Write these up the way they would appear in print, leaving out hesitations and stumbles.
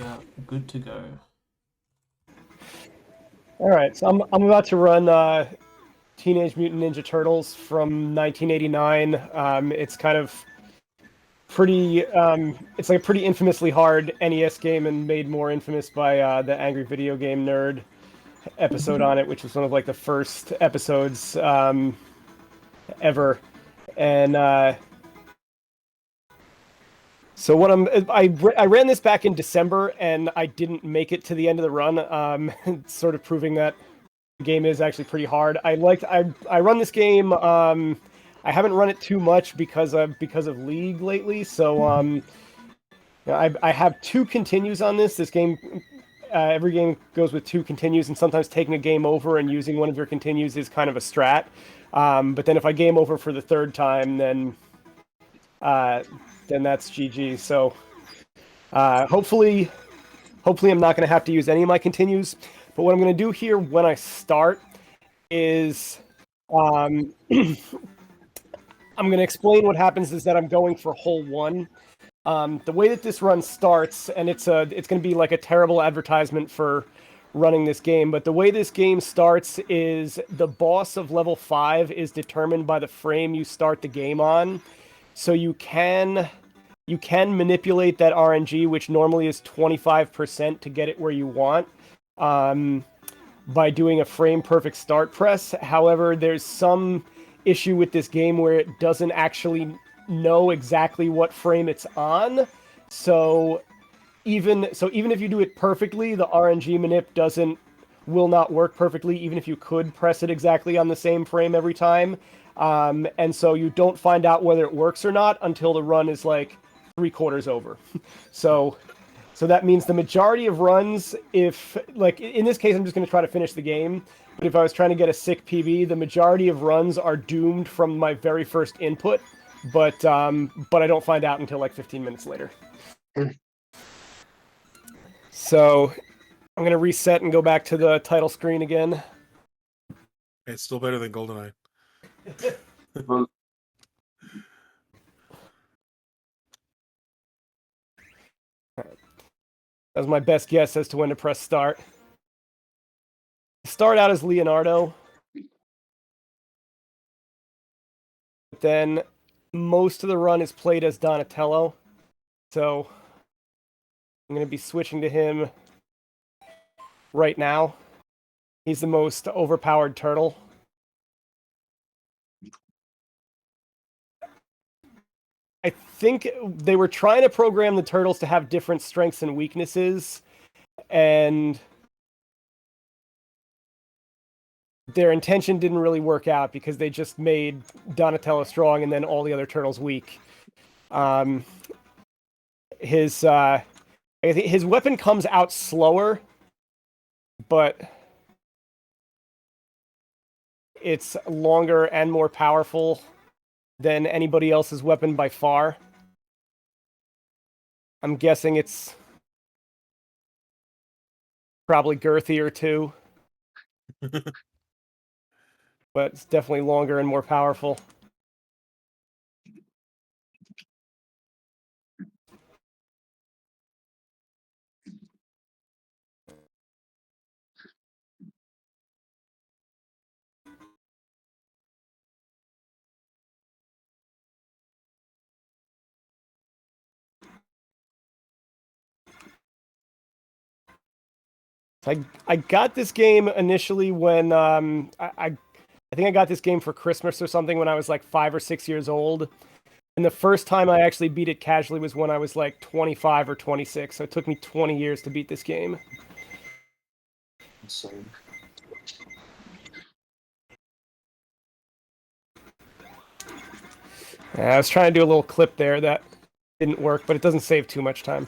about good to go. All right, so I'm about to run Teenage Mutant Ninja Turtles from 1989. It's kind of pretty. It's like a pretty infamously hard NES game, and made more infamous by the Angry Video Game Nerd episode on it, which was one of like the first episodes ever. And so what I ran this back in December, and I didn't make it to the end of the run. Sort of proving that the game is actually pretty hard. I run this game. I haven't run it too much because of League lately. So I have two continues on this. This game, every game goes with two continues, and sometimes taking a game over and using one of your continues is kind of a strat. But then if I game over for the third time, then that's GG. So hopefully I'm not going to have to use any of my continues. But what I'm going to do here when I start is I'm going to explain what happens is that I'm going for hole one. The way that this run starts, and it's going to be like a terrible advertisement for running this game, but the way this game starts is the boss of level 5 is determined by the frame you start the game on. So you can manipulate that RNG, which normally is 25%, to get it where you want, by doing a frame perfect start press. However, there's some issue with this game where it doesn't actually know exactly what frame it's on. So even if you do it perfectly, the RNG manip will not work perfectly, even if you could press it exactly on the same frame every time. And so you don't find out whether it works or not until the run is like 3/4 over. So that means the majority of runs, if, like, in this case, I'm just going to try to finish the game, but if I was trying to get a sick PB, the majority of runs are doomed from my very first input, but I don't find out until like 15 minutes later. So I'm going to reset and go back to the title screen again. It's still better than GoldenEye. That was my best guess as to when to press start. Start out as Leonardo. But then most of the run is played as Donatello. So I'm going to be switching to him right now. He's the most overpowered turtle. I think they were trying to program the turtles to have different strengths and weaknesses, and their intention didn't really work out because they just made Donatello strong and then all the other turtles weak. His weapon comes out slower, but it's longer and more powerful than anybody else's weapon by far. I'm guessing it's probably girthier too. But it's definitely longer and more powerful. I got this game initially when I think I got this game for Christmas or something when I was like 5 or 6 years old. And the first time I actually beat it casually was when I was like 25 or 26. So it took me 20 years to beat this game. Insane. I was trying to do a little clip there that didn't work, but it doesn't save too much time.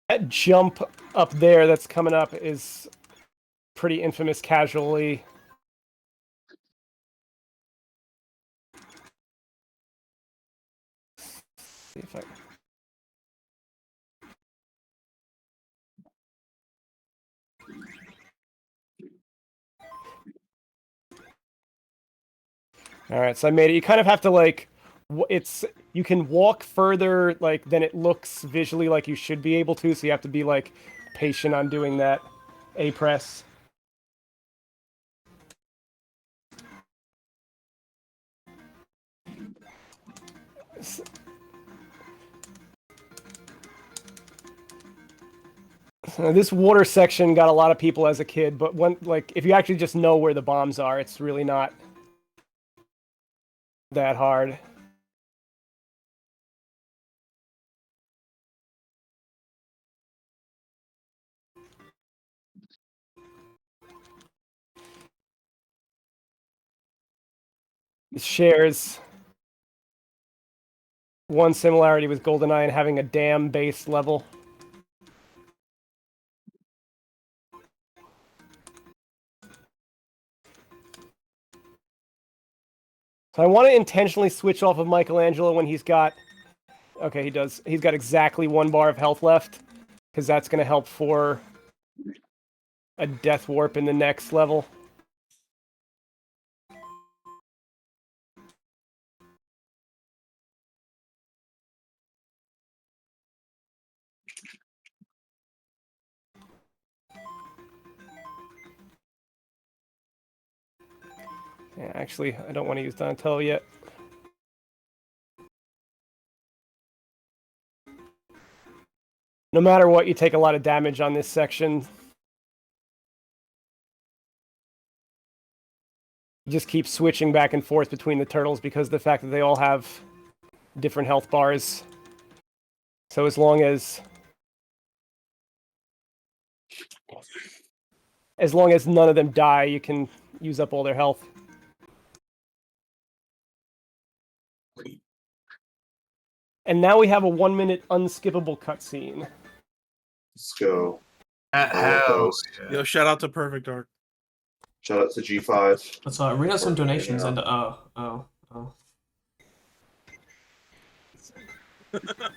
That jump up there that's coming up is pretty infamous casually. See if I... All right, so I made it. You kind of have to like, you can walk further like than it looks visually like you should be able to. So you have to be like patient on doing that A press. This water section got a lot of people as a kid, but if you actually just know where the bombs are, it's really not that hard. It shares one similarity with GoldenEye and having a dam-based level. So I want to intentionally switch off of Michelangelo when he's got... Okay, he does. He's got exactly 1 bar of health left, because that's going to help for a death warp in the next level. Yeah, actually, I don't want to use Donatello yet. No matter what, you take a lot of damage on this section. You just keep switching back and forth between the turtles because of the fact that they all have different health bars. So as long as none of them die, you can use up all their health. And now we have a 1-minute unskippable cutscene. Let's go. Hell yeah. Yo, shout out to Perfect Art. Shout out to G5. Let's read out some donations Yeah. and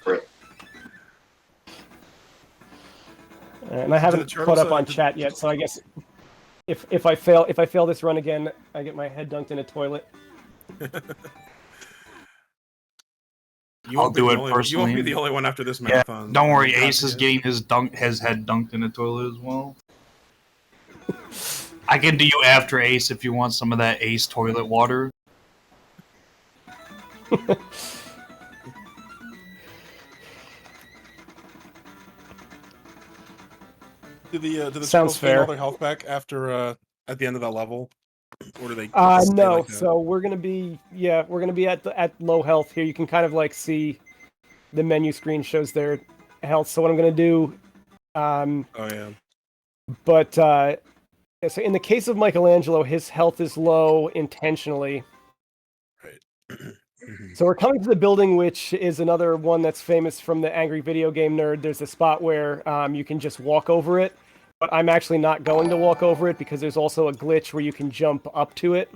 Right. And I haven't caught up on chat yet, so I guess if I fail this run again, I get my head dunked in a toilet. I'll do it personally. You won't be the only one after this marathon. Yeah, don't worry, Ace is getting his head dunked in the toilet as well. I can do you after Ace if you want some of that Ace toilet water. Do the Sounds turtles gain fair. all their health back after at the end of that level, or do they? No. Like so we're gonna be at low health here. You can kind of like see the menu screen shows their health. So what I'm gonna do, oh yeah. But so in the case of Michelangelo, his health is low intentionally. Right. So we're coming to the building, which is another one that's famous from the Angry Video Game Nerd. There's a spot where you can just walk over it, but I'm actually not going to walk over it because there's also a glitch where you can jump up to it.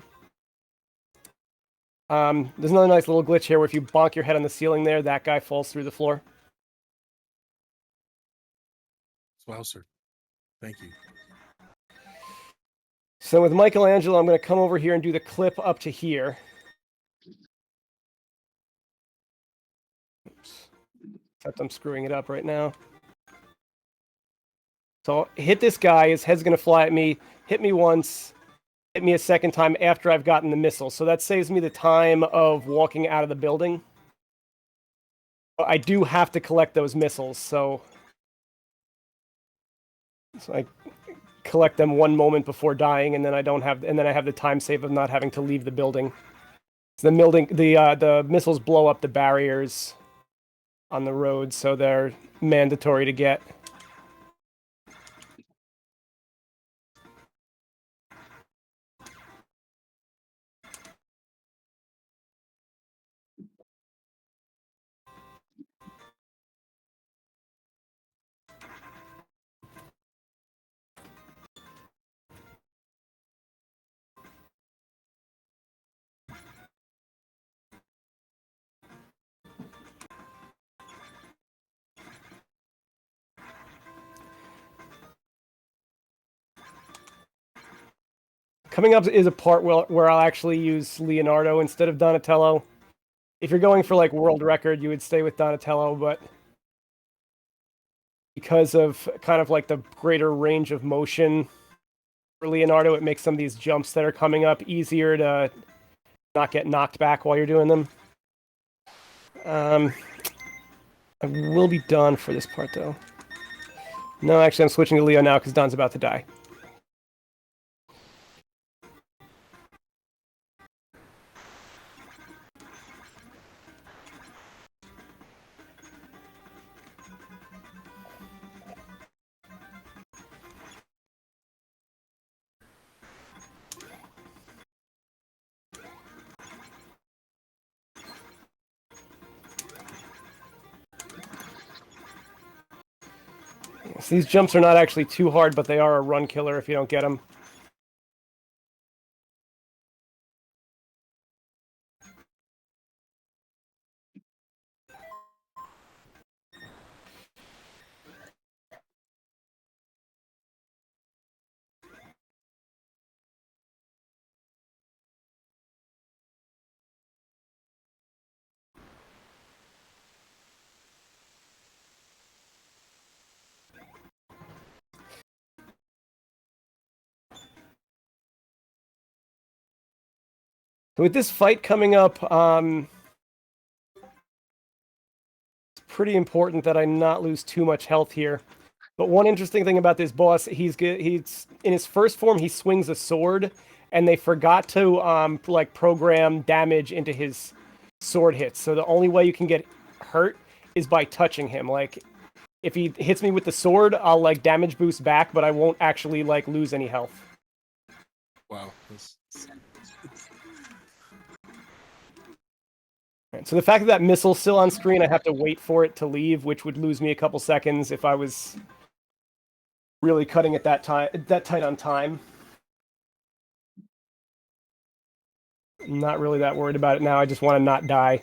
There's another nice little glitch here where if you bonk your head on the ceiling there, that guy falls through the floor. Wow, sir. Thank you. So with Michelangelo, I'm going to come over here and do the clip up to here. Oops. Except I'm screwing it up right now. So I'll hit this guy, his head's going to fly at me, hit me once, hit me a second time after I've gotten the missile. So that saves me the time of walking out of the building. But I do have to collect those missiles, so I collect them 1 moment before dying, and then I have the time save of not having to leave the building. So the missiles blow up the barriers on the road, so they're mandatory to get. Coming up is a part where I'll actually use Leonardo instead of Donatello. If you're going for like world record, you would stay with Donatello, but because of kind of like the greater range of motion for Leonardo, it makes some of these jumps that are coming up easier to not get knocked back while you're doing them. I will be done for this part, though. No, actually, I'm switching to Leo now because Don's about to die. So these jumps are not actually too hard, but they are a run killer if you don't get them. So with this fight coming up, it's pretty important that I not lose too much health here. But one interesting thing about this boss, he's in his first form, he swings a sword, and they forgot to like program damage into his sword hits. So the only way you can get hurt is by touching him. Like if he hits me with the sword, I'll like damage boost back, but I won't actually like lose any health. Wow. Right, so the fact that that missile's still on screen, I have to wait for it to leave, which would lose me a couple seconds if I was really cutting it that tight on time. I'm not really that worried about it now. I just want to not die.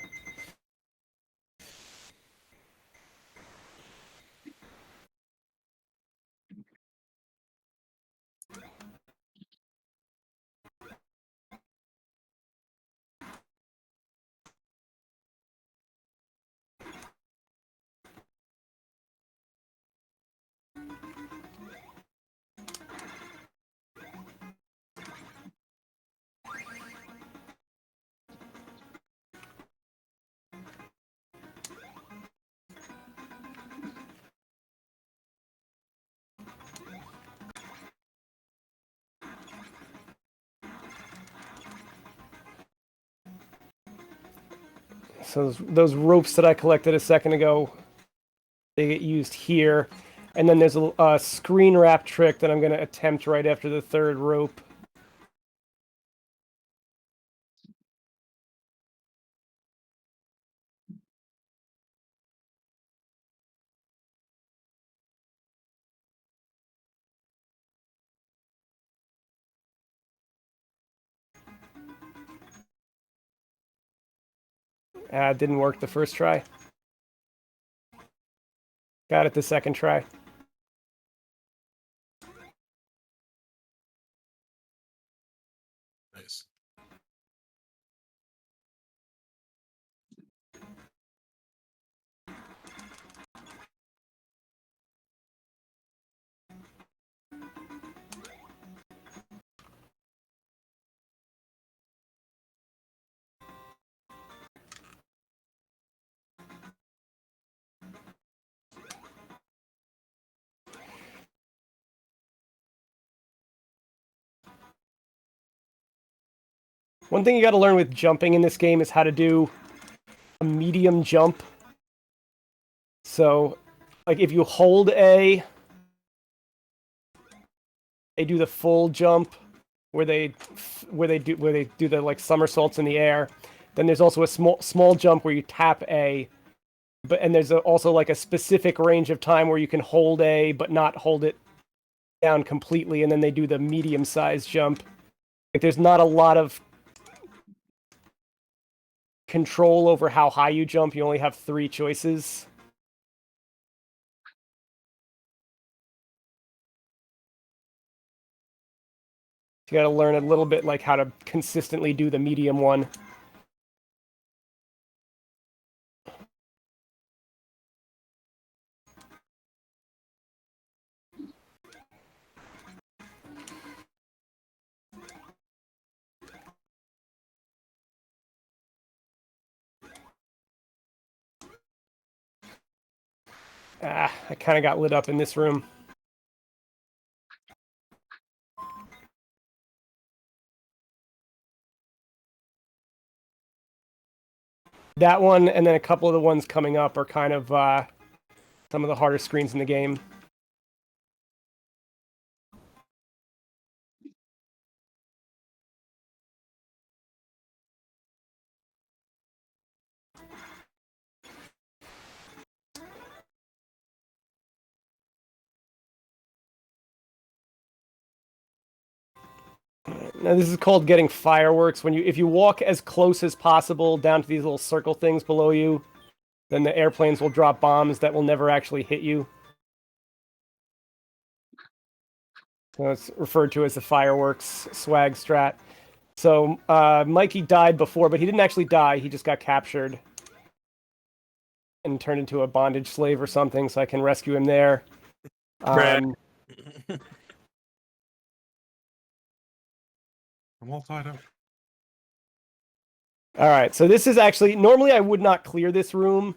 So those ropes that I collected a second ago, they get used here. And then there's a screen wrap trick that I'm going to attempt right after the third rope. Didn't work the first try. Got it the second try. Nice. One thing you got to learn with jumping in this game is how to do a medium jump. So, like if you hold A, they do the full jump where they do the like somersaults in the air. Then there's also a small jump where you tap A, and there's also like a specific range of time where you can hold A but not hold it down completely, and then they do the medium-sized jump. Like there's not a lot of control over how high you jump. You only have 3 choices. You got to learn a little bit like how to consistently do the medium one. Ah, I kind of got lit up in this room. That one, and then a couple of the ones coming up are kind of some of the harder screens in the game. Now this is called getting fireworks. If you walk as close as possible down to these little circle things below you, then the airplanes will drop bombs that will never actually hit you. So it's referred to as the fireworks swag strat. So Mikey died before, but he didn't actually die. He just got captured and turned into a bondage slave or something, so I can rescue him there. I'm all tied up. All right, so this is actually... Normally I would not clear this room.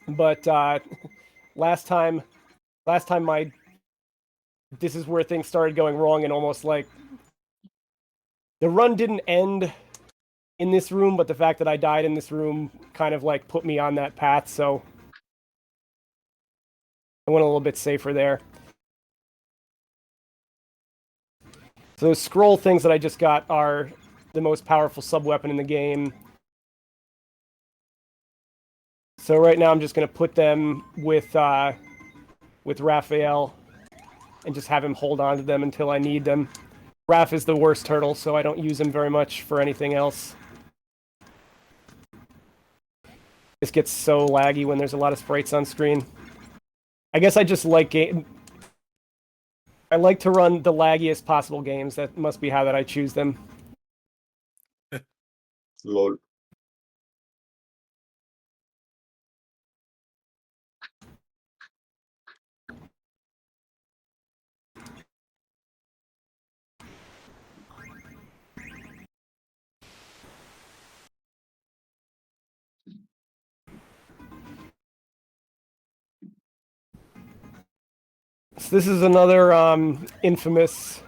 But last time this is where things started going wrong, and almost like... The run didn't end in this room, but the fact that I died in this room kind of like put me on that path, so I went a little bit safer there. So those scroll things that I just got are the most powerful sub-weapon in the game. So right now I'm just going to put them with Raphael and just have him hold on to them until I need them. Raph is the worst turtle, so I don't use him very much for anything else. This gets so laggy when there's a lot of sprites on screen. I guess I just like game. I like to run the laggiest possible games. That must be how that I choose them. Lol. So this is another infamous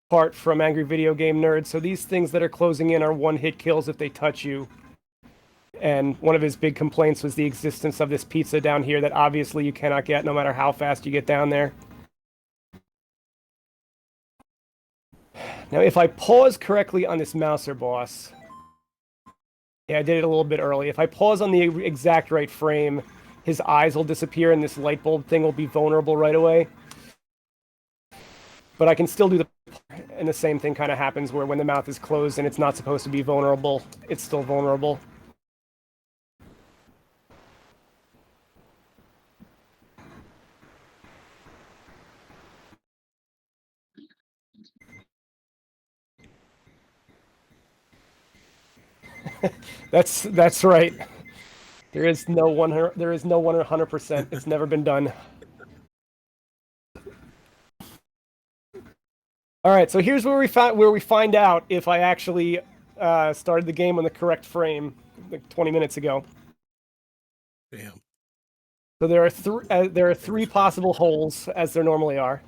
part from Angry Video Game Nerd. So these things that are closing in are one-hit kills if they touch you. And one of his big complaints was the existence of this pizza down here that obviously you cannot get no matter how fast you get down there. Now, if I pause correctly on this Mouser boss... Yeah, I did it a little bit early. If I pause on the exact right frame, his eyes will disappear and this light bulb thing will be vulnerable right away. But I can still do the... And the same thing kind of happens where when the mouth is closed and it's not supposed to be vulnerable, it's still vulnerable. That's right. There is no 100%. It's never been done. All right, so here's where we find out if I actually started the game on the correct frame, like 20 minutes ago. Damn. So there are three possible holes, as there normally are.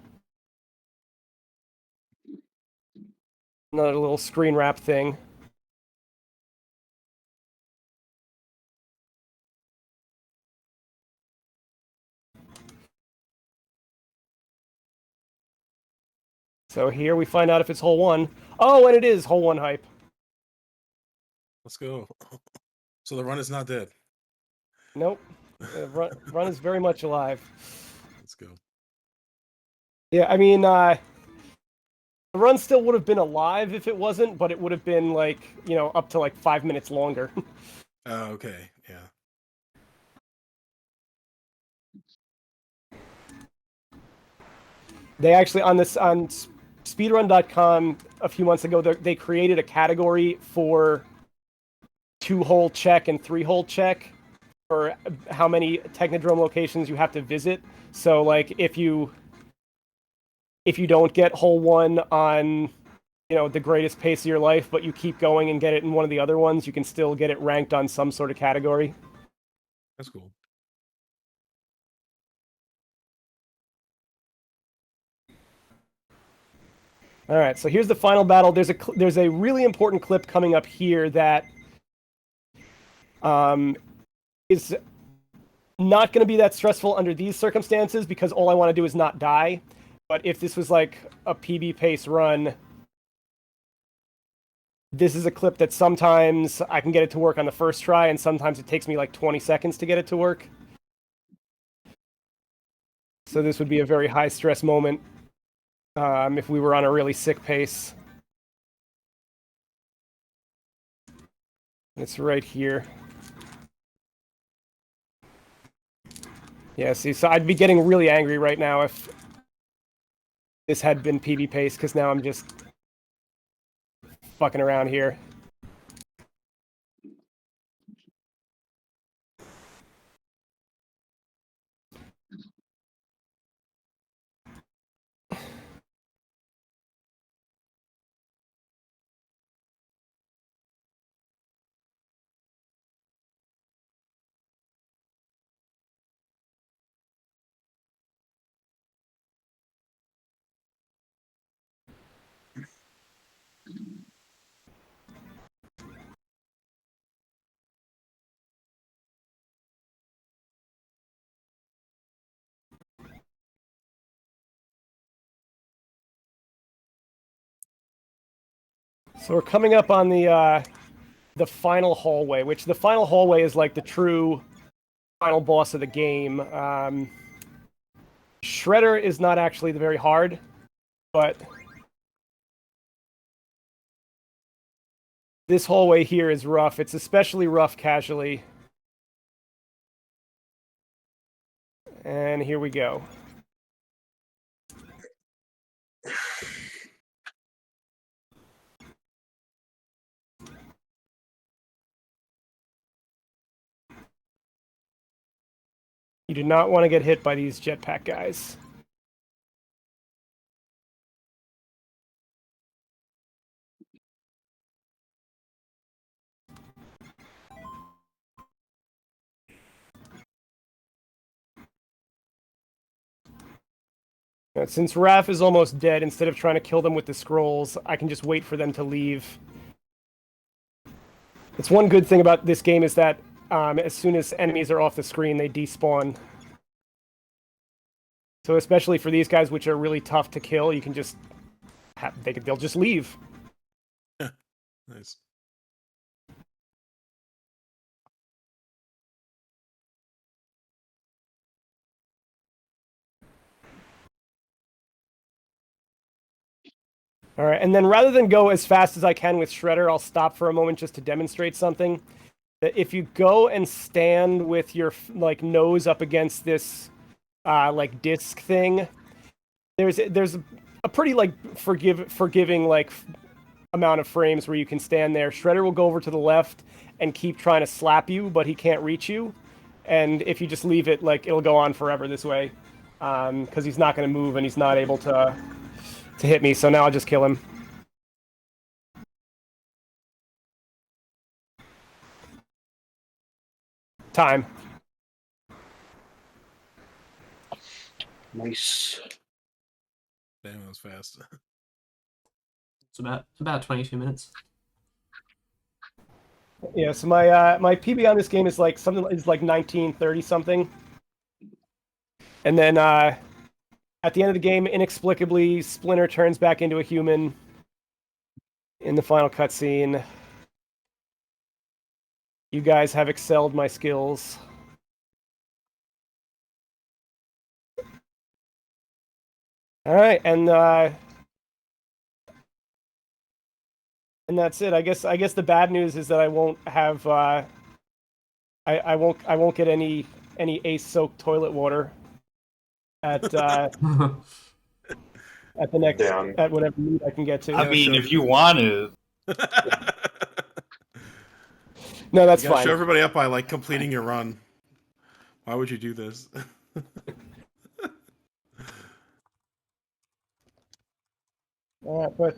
Another little screen wrap thing. So here we find out if it's hole 1. Oh, and it is hole 1 hype. Let's go. So the run is not dead. Nope. The run is very much alive. Let's go. Yeah, I mean, the run still would have been alive if it wasn't, but it would have been like, up to like 5 minutes longer. Okay, yeah. They actually on speedrun.com a few months ago they created a category for 2-hole check and 3-hole check for how many Technodrome locations you have to visit. So like if you don't get hole 1 on the greatest pace of your life, but you keep going and get it in one of the other ones, you can still get it ranked on some sort of category. That's cool. All right, so here's the final battle. There's a really important clip coming up here that is not going to be that stressful under these circumstances because all I want to do is not die. But if this was like a PB pace run, this is a clip that sometimes I can get it to work on the first try, and sometimes it takes me like 20 seconds to get it to work. So this would be a very high stress moment if we were on a really sick pace. It's right here. Yeah, see, so I'd be getting really angry right now if this had been PB pace, because now I'm just fucking around here. So we're coming up on the final hallway, which the final hallway is like the true final boss of the game. Shredder is not actually very hard, but this hallway here is rough. It's especially rough casually. And here we go. You do not want to get hit by these jetpack guys. Since Raph is almost dead, instead of trying to kill them with the scrolls, I can just wait for them to leave. It's one good thing about this game is that as soon as enemies are off the screen, they despawn. So especially for these guys, which are really tough to kill, you can just they'll just leave. Nice. All right, and then rather than go as fast as I can with Shredder, I'll stop for a moment just to demonstrate something. That if you go and stand with your like nose up against this like disc thing, there's a pretty like forgiving like amount of frames where you can stand there. Shredder will go over to the left and keep trying to slap you, but he can't reach you. And if you just leave it, like it'll go on forever this way, because he's not going to move and he's not able to hit me. So now I'll just kill him. Time. Nice. Damn, that was fast. It's about 22 minutes. Yeah, so my PB on this game is like 1930 something. And then at the end of the game, inexplicably, Splinter turns back into a human in the final cutscene. You guys have excelled my skills. All right, and that's it. I guess the bad news is that I won't have I won't get any ace soaked toilet water at at the next Down. at whatever meet I can get to. I Yeah, mean, sure. if you want to, No, that's you gotta fine. show everybody up by like completing your run. Why would you do this? But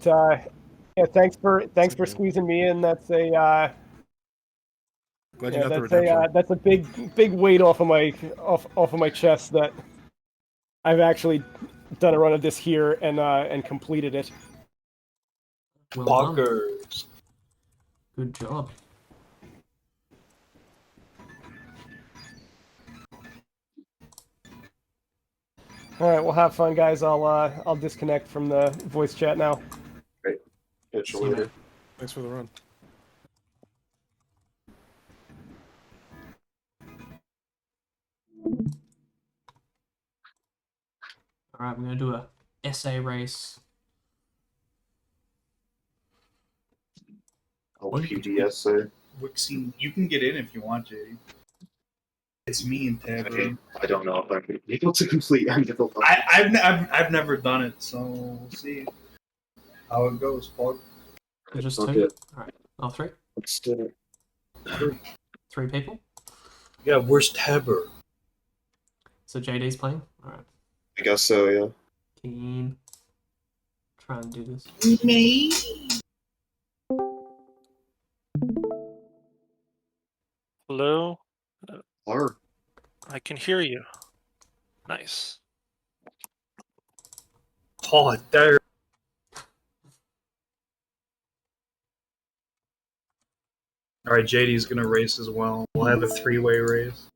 yeah, thanks for okay. squeezing me in. That's a Glad you yeah, got the redemption. that's a big weight off of my chest that I've actually done a run of this here and completed it. Well done. fuckers. Good job. All right, well, have fun, guys. I'll disconnect from the voice chat now. Catch you See you, later. mate. Thanks for the run. All right, we're gonna do a essay race. LPDSA. Wixie, you can get in if you want, JD. It's me and Tabber. I don't know if I'm gonna be able to complete any of the levels. I've never done it, so we'll see how it goes. Pog. So just Fuck two. it. All right. Oh, three. Let's do it. 3 people. Yeah, where's Tabber? So JD's playing. All right. I guess so, yeah. Keen. Try and do this. Me? Hello? Or I can hear you. Nice. Oh, there. All right, JD's gonna race as well. We'll have a 3-way race.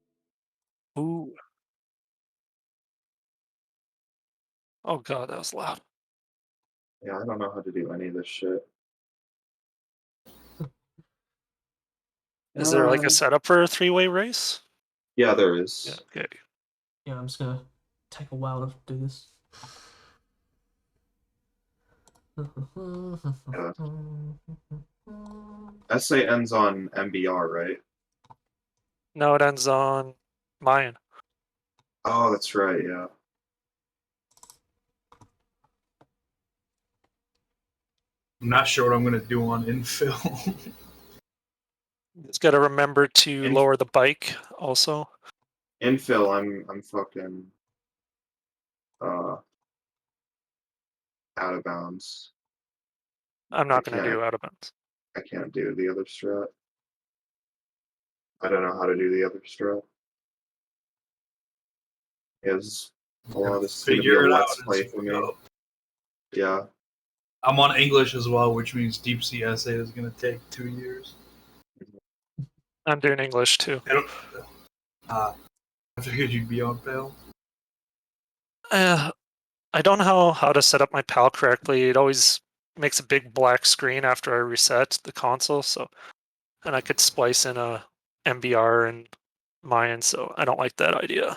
Ooh. Oh god, that was loud. yeah, I don't know how to do any of this shit. Is there like a setup for a 3-way race? Yeah, there is. Yeah, okay. Yeah, I'm just gonna take a while to do this. Essay ends on MBR, right? No, it ends on Mayan. Oh, that's right, yeah. I'm not sure what I'm gonna do on infill. It's got to remember to Inf- lower the bike also. Infill, I'm fucking out of bounds. I'm not going to can't- do out of bounds. I can't do the other strat. I don't know how to do the other strat. Is a lot of this is gonna be Figure a it out let's play as for we me. go. Yeah. I'm on English as well, which means deep sea essay is gonna take 2 years. I'm doing English too. I don't. I figured you'd be on Pale. I don't know how to set up my PAL correctly. It always makes a big black screen after I reset the console, so and I could splice in a MBR and Mayan, so I don't like that idea.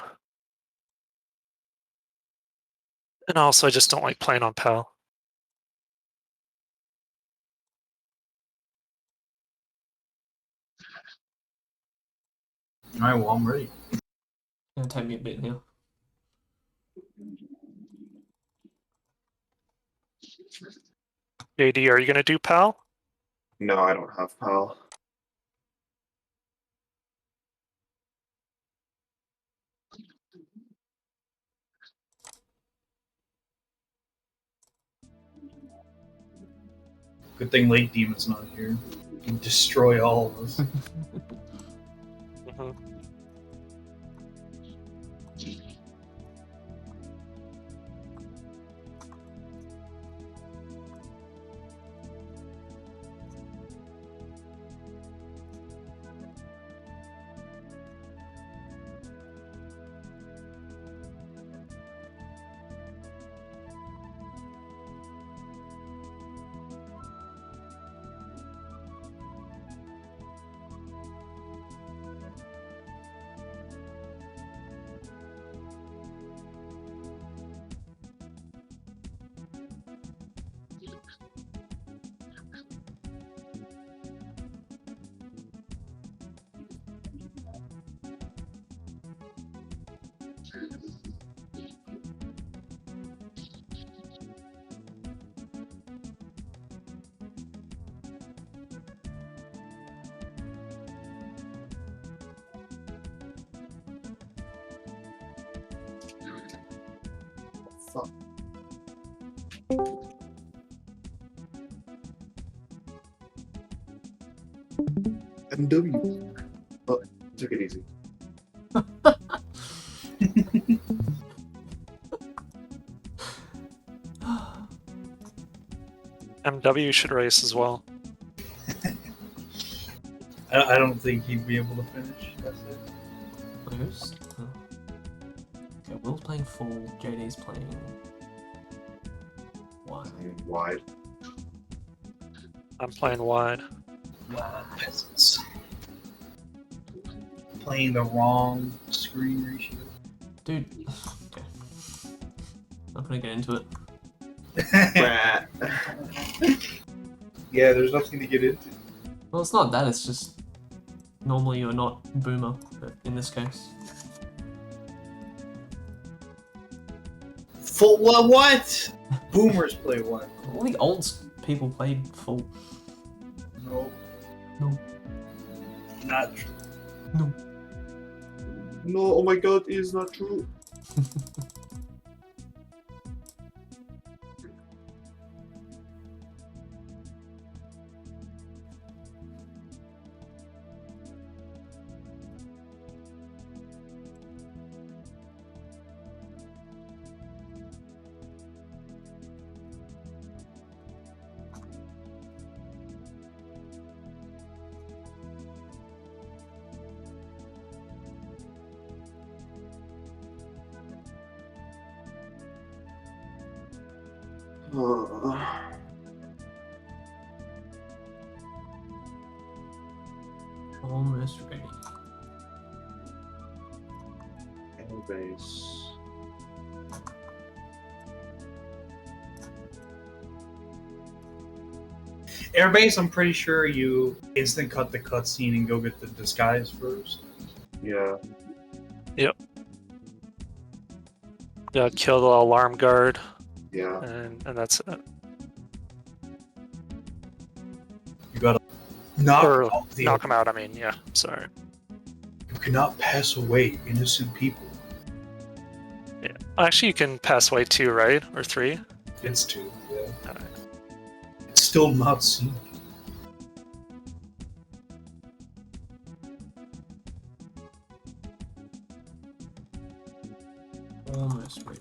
And also, I just don't like playing on PAL. All right, well, I'm ready. Gonna take me a bit now. JD, are you going to do PAL? No, I don't have PAL. Good thing Lake Demon's not here. He can destroy all of us. Mhm. fuck? MW. Oh, took it easy. MW should race as well. I don't think he'd be able to finish. That's it. Who's? Oh. Okay, Will's playing full. JD's playing. One. And wide. I'm playing wide. Peasants. Playing the wrong screen ratio. Dude. Okay. Not gonna get into it. Yeah, there's nothing to get into. Well, it's not that. It's just normally you're not boomer, but in this case. Full what? Boomers play what? All the old people played full. No. No. Not true. No. No, oh my god, it is not true. Almost ready. Base. Airbase, I'm pretty sure you instant cut the cutscene and go get the disguise first. Yeah. Yeah, kill the alarm guard, Yeah. and that's it. You gotta knock Or out the knock them out, I mean, yeah, sorry. You cannot pass away innocent people. Yeah. Actually, you can pass away 2, right? Or 3? It's too, yeah. Alright. It's still not seen. Almost ready.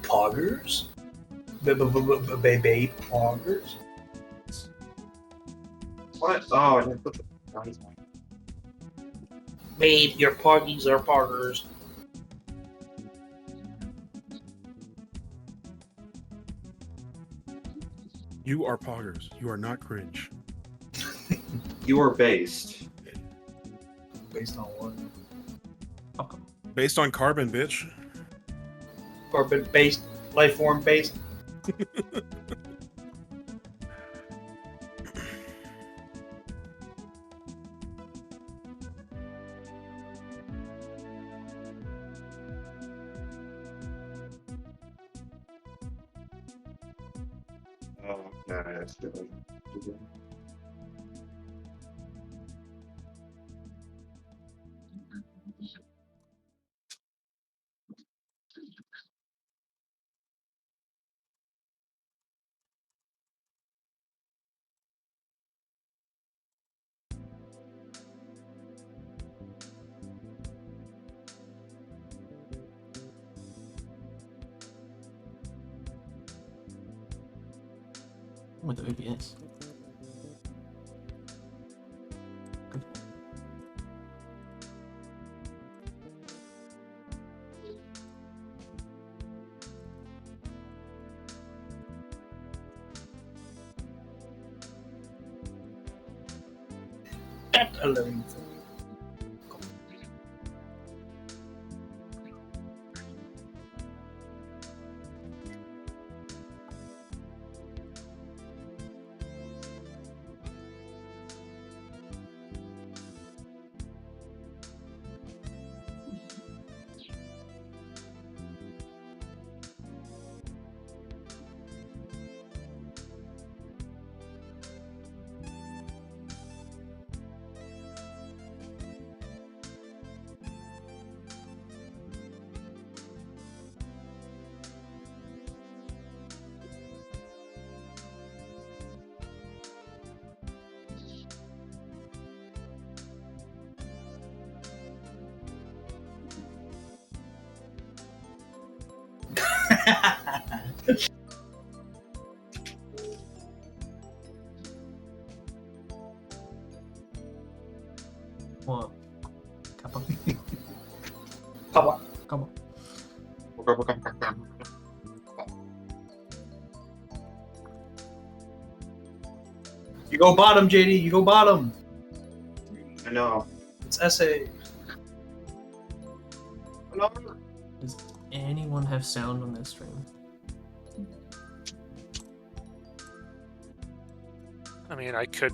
Poggers? Baby poggers? What? Oh, I didn't put the. Babe, your poggies are poggers. You are poggers. You are not cringe. You are based. Based on what? Fuck 'em. Based on carbon, bitch. Carbon based, life form based. Oh, okay, that's good. With the OBS. At 11. What? Kappa. Papa. Come on. You go bottom, JD. You go bottom. I know. It's SA. Does anyone have sound on their stream? I mean, I could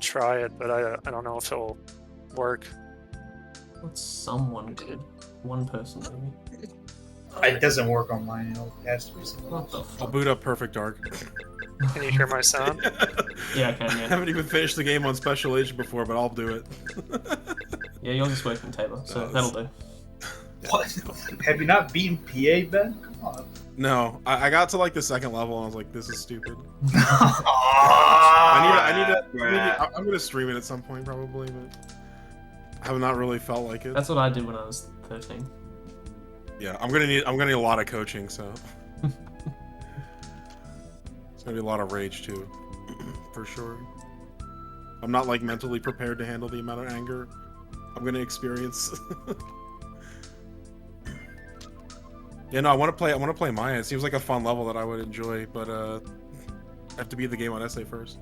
try it, but I don't know if it'll work. What someone could. One person maybe. It doesn't work on mine. It has to be something. What the I'll fuck? boot up Perfect Dark. Can you hear my sound? Yeah, I can, I yeah. haven't even finished the game on Special Agent before, but I'll do it. Yeah, yours is working, Taylor, so that'll do. What? Have you not beaten PA, Ben? Come on. No, I got to like the second level and I was like, this is stupid. I'm gonna stream it at some point probably, but I have not really felt like it. That's what I did when I was 13. Yeah, I'm gonna need a lot of coaching, so it's gonna be a lot of rage too, for sure. I'm not like mentally prepared to handle the amount of anger I'm gonna experience. Yeah, no, I want to play Maya. It seems like a fun level that I would enjoy, but I have to beat the game on essay first.